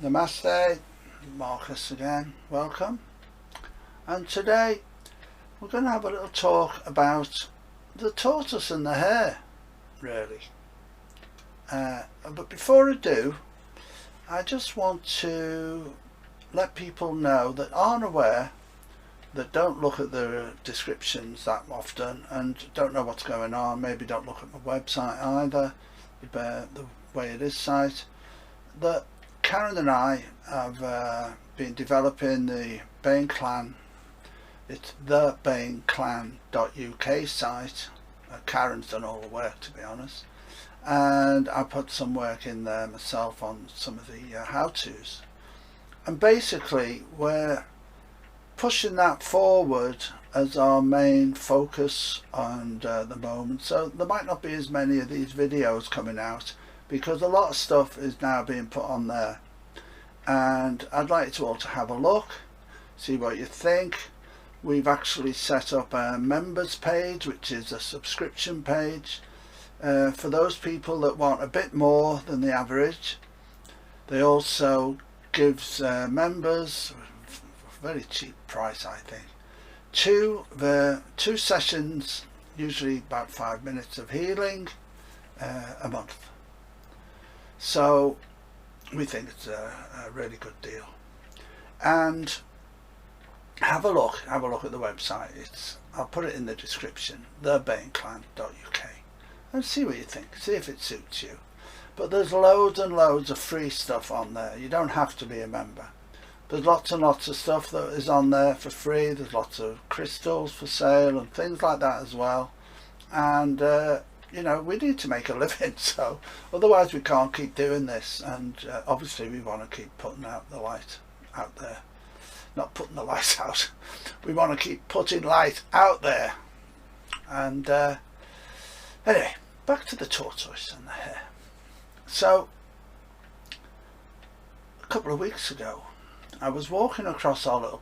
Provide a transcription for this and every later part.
Namaste, Marcus again, welcome. And today we're going to have a little talk about the tortoise and the hare, really. But before I do, I just want to let people know that aren't aware, that don't look at the descriptions that often and don't know what's going on, maybe don't look at my website either, the Way It Is site, that Karen and I have been developing the Bain clan. It's the bainclan.uk site. Karen's done all the work, to be honest, and I put some work in there myself on some of the how-tos, and basically we're pushing that forward as our main focus on the moment. So there might not be as many of these videos coming out because a lot of stuff is now being put on there, and I'd like you all to have a look, see what you think. We've actually set up a members page, which is a subscription page for those people that want a bit more than the average. They also gives members a very cheap price, I think, two sessions, usually about 5 minutes of healing a month. So we think it's a really good deal, and have a look at the website. I'll put it in the description, thebainclan.uk, and see what you think, see if it suits you. But there's loads and loads of free stuff on there. You don't have to be a member. There's lots and lots of stuff that is on there for free. There's lots of crystals for sale and things like that as well, and you know, we need to make a living, so otherwise we can't keep doing this, and obviously we want to keep putting out the light out there. Not putting the light out, we want to keep putting light out there. And anyway, back to the tortoise and the hare. So a couple of weeks ago I was walking across our little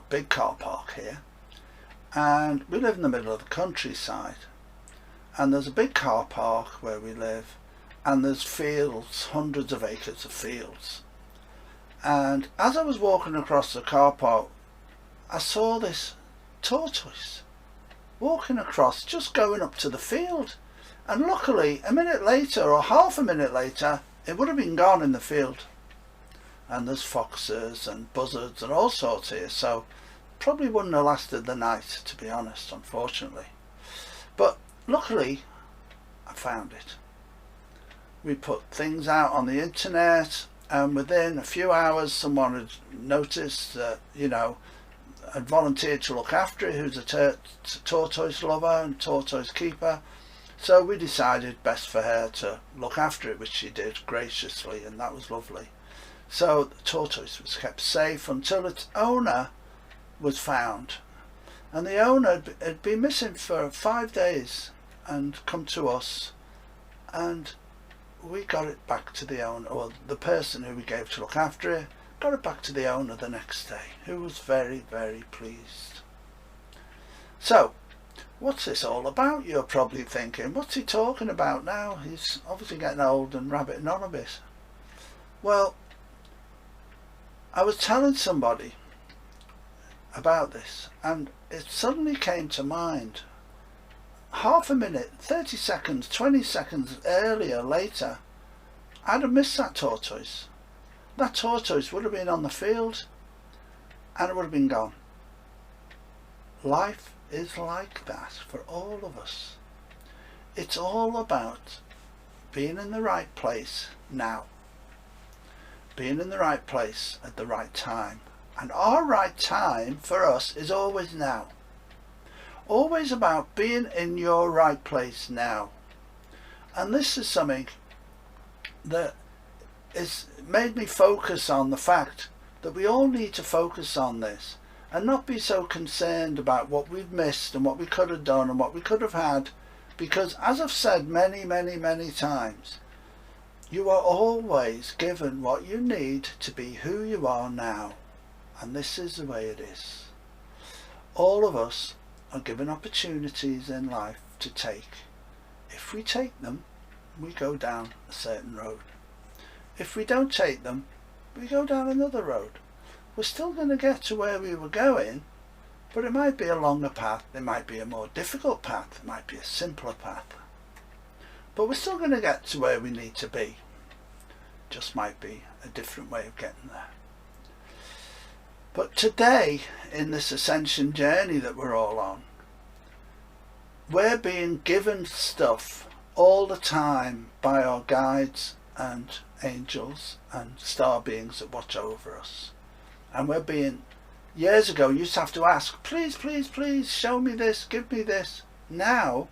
big car park here, and we live in the middle of the countryside, and there's a big car park where we live, and there's fields, hundreds of acres of fields. And as I was walking across the car park, I saw this tortoise walking across, just going up to the field, and luckily a minute later or half a minute later it would have been gone in the field. And there's foxes and buzzards and all sorts here, so probably wouldn't have lasted the night, to be honest, unfortunately. But luckily I found it. We put things out on the internet, and within a few hours someone had noticed that, you know, had volunteered to look after it, who's a tortoise lover and tortoise keeper. So we decided best for her to look after it, which she did graciously, and that was lovely. So the tortoise was kept safe until its owner was found, and the owner had been missing for 5 days and come to us, and we got it back to the owner, or the person who we gave to look after it got it back to the owner the next day, who was very, very pleased. So what's this all about, you're probably thinking? What's he talking about now? He's obviously getting old and rabbiting on a bit. Well, I was telling somebody about this, and it suddenly came to mind. Half a minute, 30 seconds, 20 seconds later, I'd have missed that tortoise. That tortoise would have been on the field, and it would have been gone. Life is like that for all of us. It's all about being in the right place now. Being in the right place at the right time. And our right time for us is always now. Always about being in your right place now. And this is something that has made me focus on the fact that we all need to focus on this and not be so concerned about what we've missed and what we could have done and what we could have had, because as I've said many, many, many times, you are always given what you need to be who you are now, and this is the way it is. All of us are given opportunities in life to take. If we take them, we go down a certain road. If we don't take them, we go down another road. We're still going to get to where we were going, but it might be a longer path, it might be a more difficult path, it might be a simpler path. But we're still going to get to where we need to be. Just might be a different way of getting there. But today, in this ascension journey that we're all on, we're being given stuff all the time by our guides and angels and star beings that watch over us. And we're being, years ago you used to have to ask, please, please, please, show me this, give me this. Now,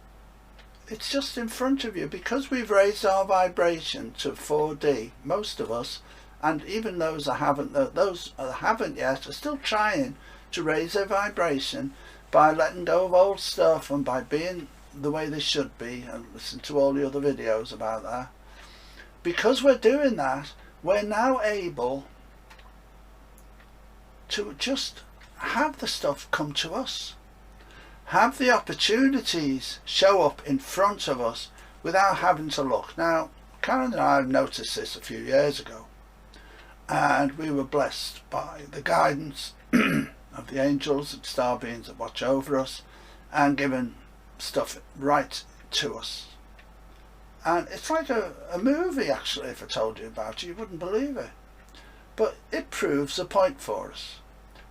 it's just in front of you, because we've raised our vibration to 4D, most of us, and even those that haven't yet are still trying to raise their vibration by letting go of old stuff and by being the way they should be, and listen to all the other videos about that. Because we're doing that, we're now able to just have the stuff come to us. Have the opportunities show up in front of us without having to look. Now, Karen and I have noticed this a few years ago, and we were blessed by the guidance of the angels and star beings that watch over us and given stuff right to us. And it's like a movie, actually. If I told you about it, you wouldn't believe it. But it proves a point for us,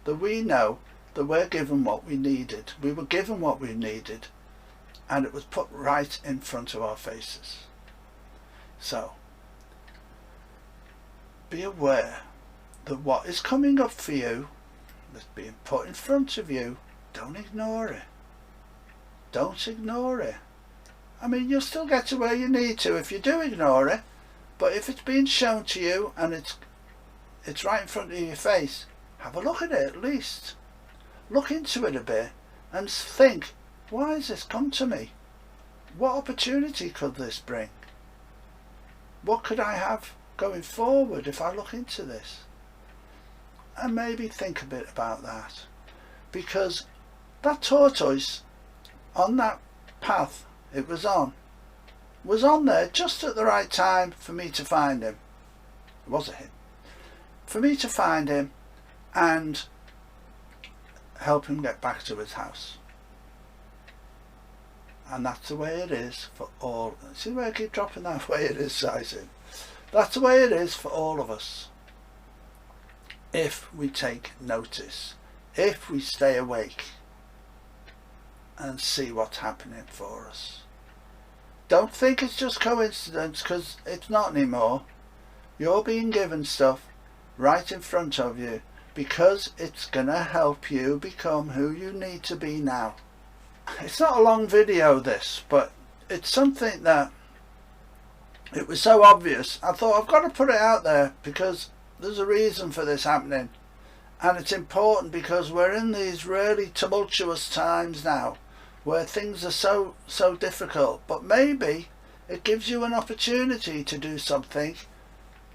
that we know that we're given what we needed. We were given what we needed, and it was put right in front of our faces. So, be aware that what is coming up for you, that's being put in front of you, don't ignore it. Don't ignore it. I mean, you'll still get to where you need to if you do ignore it, but if it's being shown to you and it's right in front of your face, have a look at it at least. Look into it a bit and think, why has this come to me? What opportunity could this bring? What could I have going forward if I look into this? And maybe think a bit about that. Because that tortoise on that path it was on there just at the right time for me to find him. It wasn't him. For me to find him and help him get back to his house. And that's the way it is for all. See where I keep dropping that way it is, sizing. That's the way it is for all of us. If we take notice, if we stay awake and see what's happening for us. Don't think it's just coincidence, because it's not anymore. You're being given stuff right in front of you because it's gonna help you become who you need to be now. It's not a long video this, but it's something that it was so obvious. I thought I've got to put it out there because there's a reason for this happening, and it's important because we're in these really tumultuous times now where things are so difficult, but maybe it gives you an opportunity to do something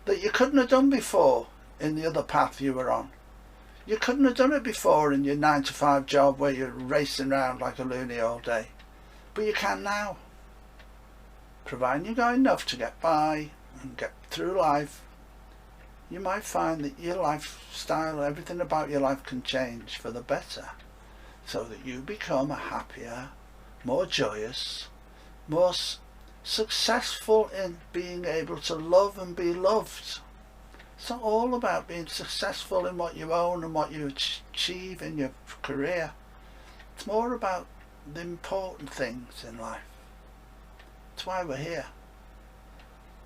that you couldn't have done before in the other path you were on. You couldn't have done it before in your 9-to-5 job where you're racing around like a loony all day, but you can now, providing you got enough to get by and get through life. You might find that your lifestyle, everything about your life can change for the better, so that you become a happier, more joyous, more successful in being able to love and be loved. It's not all about being successful in what you own and what you achieve in your career. It's more about the important things in life. That's why we're here.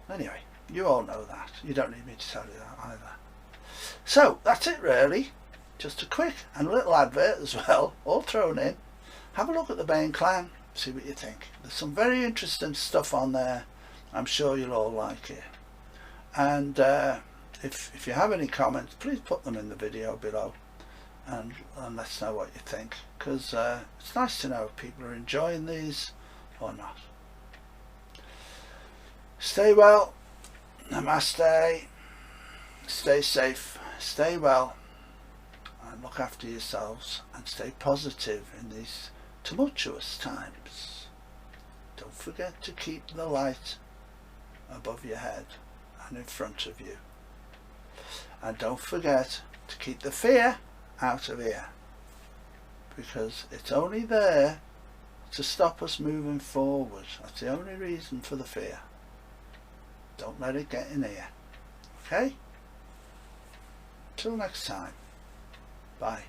Anyway, you all know that. You don't need me to tell you that either. So, that's it really. Just a quick and little advert as well, all thrown in. Have a look at the Bain clan, see what you think. There's some very interesting stuff on there. I'm sure you'll all like it. And if you have any comments, please put them in the video below and let us know what you think, because it's nice to know if people are enjoying these or not. Stay well. Namaste. Stay safe. Stay well. And look after yourselves and stay positive in these tumultuous times. Don't forget to keep the light above your head and in front of you. And don't forget to keep the fear out of here, because it's only there to stop us moving forward. That's the only reason for the fear. Don't let it get in here. Okay? Till next time. Bye.